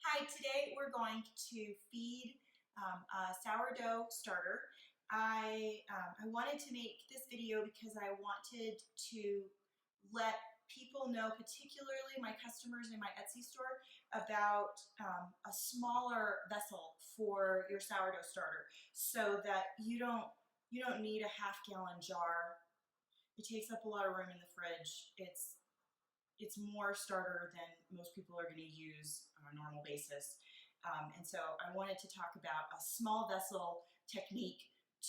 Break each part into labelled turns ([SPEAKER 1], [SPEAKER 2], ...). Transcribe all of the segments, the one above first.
[SPEAKER 1] Hi, today we're going to feed a sourdough starter. I wanted to make this video because I wanted to let people know, particularly my customers in my Etsy store, about a smaller vessel for your sourdough starter, so that you don't need a half-gallon jar. It takes up a lot of room in the fridge. It's more starter than most people are going to use on a normal basis. And so I wanted to talk about a small vessel technique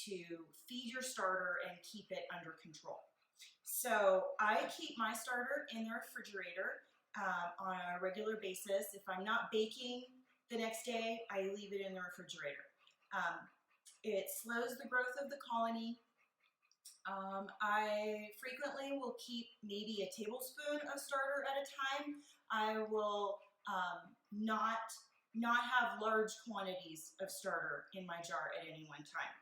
[SPEAKER 1] to feed your starter and keep it under control. So I keep my starter in the refrigerator on a regular basis. If I'm not baking the next day, I leave it in the refrigerator. It slows the growth of the colony. I frequently will keep maybe a tablespoon of starter at a time. I will not have large quantities of starter in my jar at any one time.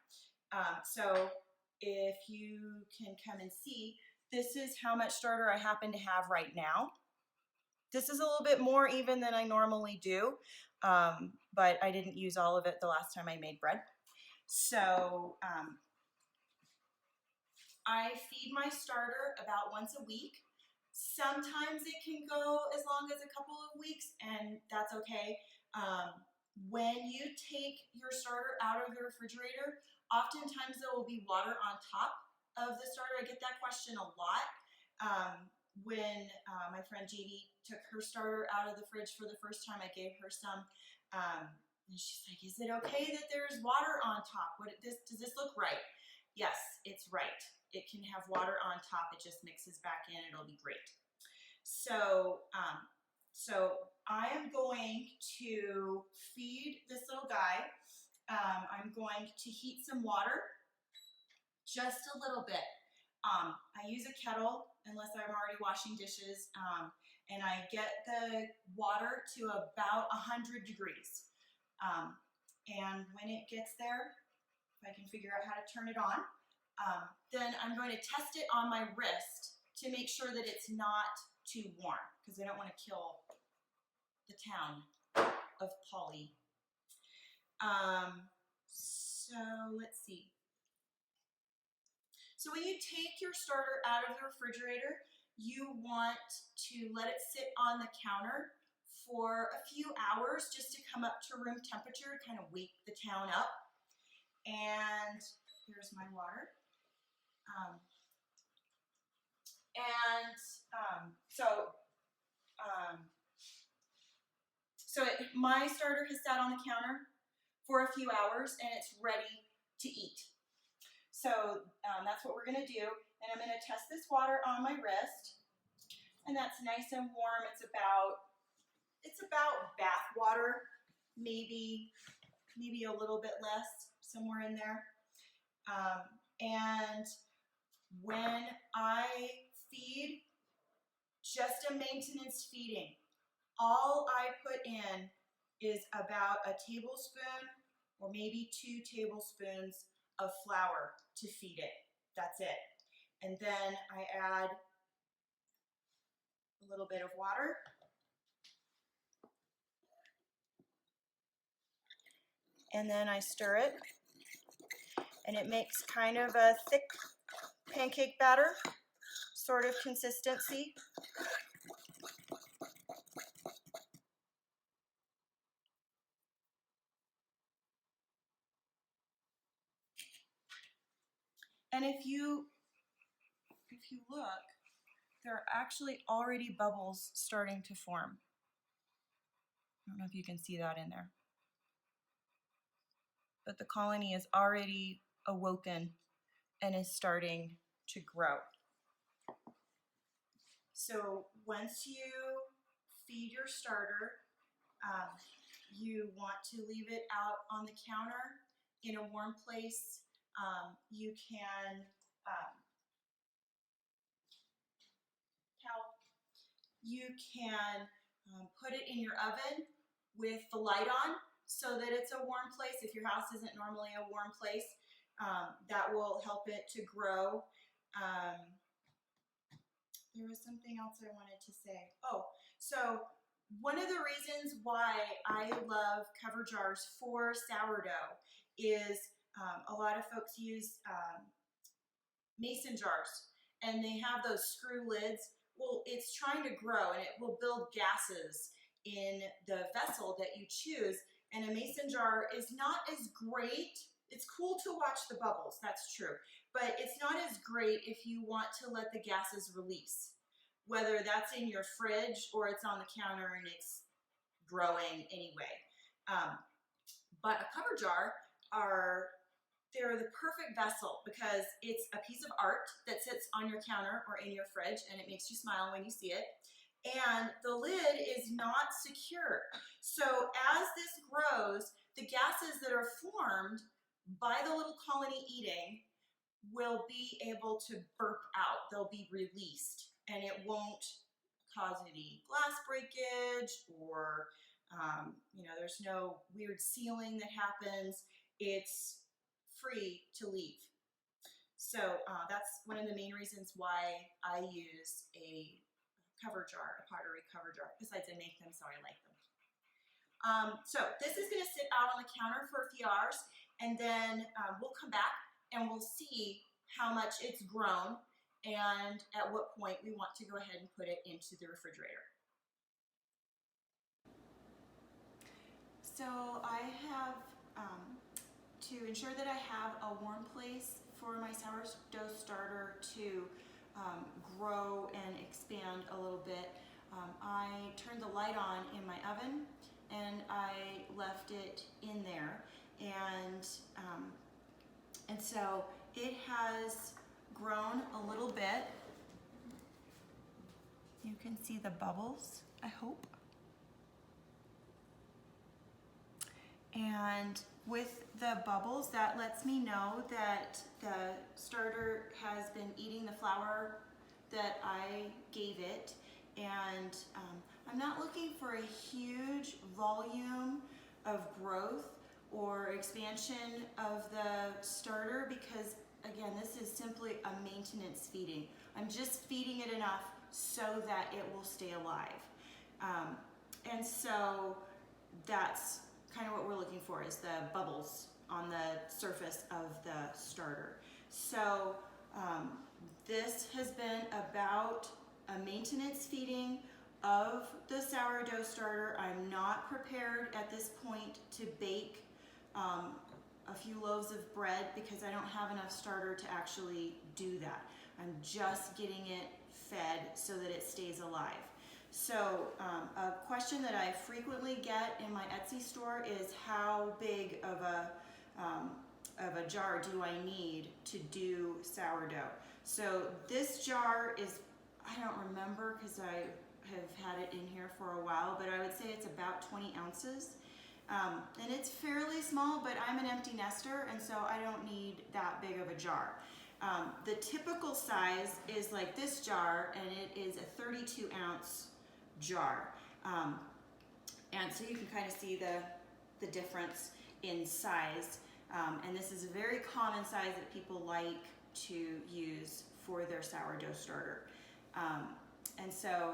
[SPEAKER 1] So if you can come and see, this is how much starter I happen to have right now. This is a little bit more even than I normally do, but I didn't use all of it the last time I made bread. So I feed my starter about once a week. Sometimes it can go as long as a couple of weeks, and that's okay. When you take your starter out of the refrigerator, oftentimes there will be water on top of the starter. I get that question a lot. When my friend Jeannie took her starter out of the fridge for the first time, I gave her some, and she's like, "Is it okay that there's water on top? Does this look right?" Yes, it's right. It can have water on top. It just mixes back in. It'll be great. So I am going to feed this little guy. I'm going to heat some water, just a little bit. I use a kettle unless I'm already washing dishes, and I get the water to about 100 degrees. And when it gets there, if I can figure out how to turn it on, then I'm going to test it on my wrist to make sure that it's not too warm, because I don't want to kill the town of Polly. So let's see. So when you take your starter out of the refrigerator, you want to let it sit on the counter for a few hours just to come up to room temperature, kind of wake the town up. And here's my water. My starter has sat on the counter for a few hours and it's ready to eat. So that's what we're going to do. And I'm going to test this water on my wrist. And that's nice and warm. It's about bath water, maybe a little bit less, somewhere in there. And when I feed, just a maintenance feeding, all I put in is about a tablespoon or maybe 2 tablespoons of flour to feed it. That's it. And then I add a little bit of water. And then I stir it. And it makes kind of a thick pancake batter sort of consistency. And if you look, there are actually already bubbles starting to form. I don't know if you can see that in there. But the colony is already awoken and is starting to grow. So once you feed your starter, you want to leave it out on the counter in a warm place. You can put it in your oven with the light on so that it's a warm place. If your house isn't normally a warm place, that will help it to grow. There was something else I wanted to say. Oh, so One of the reasons why I love cover jars for sourdough is a lot of folks use mason jars and they have those screw lids. Well, it's trying to grow and it will build gases in the vessel that you choose. And a mason jar is not as great. It's cool to watch the bubbles, that's true. But it's not as great if you want to let the gases release. Whether that's in your fridge or it's on the counter and it's growing anyway. But a cover jar they're the perfect vessel because it's a piece of art that sits on your counter or in your fridge and it makes you smile when you see it. And the lid is not secure. So as this grows, the gases that are formed by the little colony eating will be able to burp out. They'll be released and it won't cause any glass breakage or there's no weird sealing that happens. It's free to leave. So that's one of the main reasons why I use a cover jar, a pottery cover jar. Besides, I make them, so I like them. So this is going to sit out on the counter for a few hours, and then we'll come back and we'll see how much it's grown and at what point we want to go ahead and put it into the refrigerator. So I have, to ensure that I have a warm place for my sourdough starter to grow and expand a little bit, I turned the light on in my oven and I left it in there, and so it has grown a little bit. You can see the bubbles, I hope. And with the bubbles, that lets me know that the starter has been eating the flour that I gave it. And I'm not looking for a huge volume of growth or expansion of the starter because, again, this is simply a maintenance feeding. I'm just feeding it enough so that it will stay alive. And so that's kind of what we're looking for, is the bubbles on the surface of the starter. So this has been about a maintenance feeding of the sourdough starter. I'm not prepared at this point to bake a few loaves of bread because I don't have enough starter to actually do that. I'm just getting it fed so that it stays alive. So a question that I frequently get in my Etsy store is how big of a jar do I need to do sourdough? So this jar is, I don't remember because I have had it in here for a while, but I would say it's about 20 ounces. And it's fairly small, but I'm an empty nester, and so I don't need that big of a jar. The typical size is like this jar, and it is a 32 ounce jar. And so you can kind of see the difference in size. And this is a very common size that people like to use for their sourdough starter. And so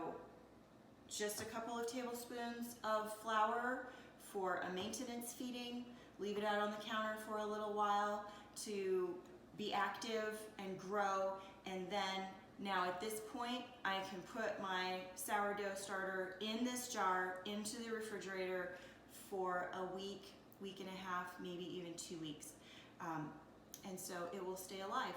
[SPEAKER 1] just a couple of tablespoons of flour for a maintenance feeding. Leave it out on the counter for a little while to be active and grow, and then now at this point I can put my sourdough starter in this jar into the refrigerator for a week, week and a half, maybe even 2 weeks, and so it will stay alive.